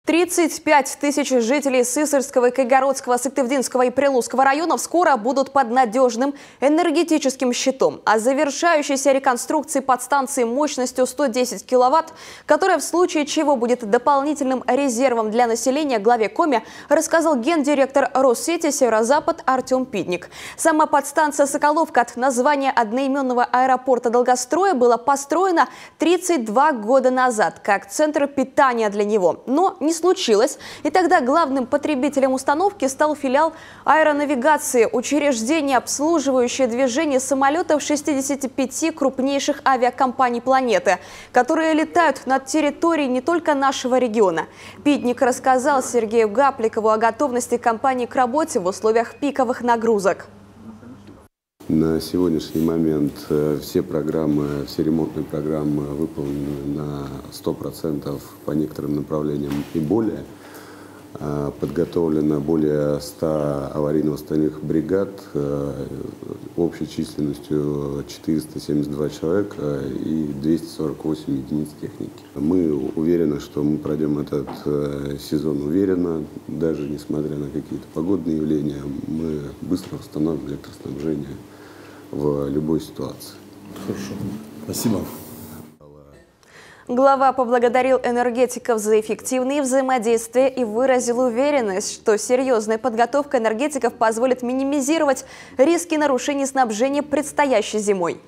35 тысяч жителей Сысольского, Кайгородского, Сыктывдинского и Прилузского районов скоро будут под надежным энергетическим щитом. О завершающейся реконструкции подстанции мощностью 110 киловатт, которая в случае чего будет дополнительным резервом для населения, главе Коми рассказал гендиректор Россети «Северо-Запад» Артем Пидник. Сама подстанция «Соколовка» от названия одноименного аэропорта Долгостроя была построена 32 года назад как центр питания для него. Но не случилось, и тогда главным потребителем установки стал филиал аэронавигации, учреждение, обслуживающее движение самолетов 65 крупнейших авиакомпаний планеты, которые летают над территорией не только нашего региона. Пидник рассказал Сергею Гапликову о готовности компании к работе в условиях пиковых нагрузок. На сегодняшний момент все программы, все ремонтные программы выполнены на 100% по некоторым направлениям и более. Подготовлено более 100 аварийно-восстановительных бригад общей численностью 472 человека и 248 единиц техники. Мы уверены, что мы пройдем этот сезон уверенно, даже несмотря на какие-то погодные явления, мы быстро восстановим электроснабжение в любой ситуации. Хорошо. Спасибо. Глава поблагодарил энергетиков за эффективные взаимодействия и выразил уверенность, что серьезная подготовка энергетиков позволит минимизировать риски нарушений снабжения предстоящей зимой.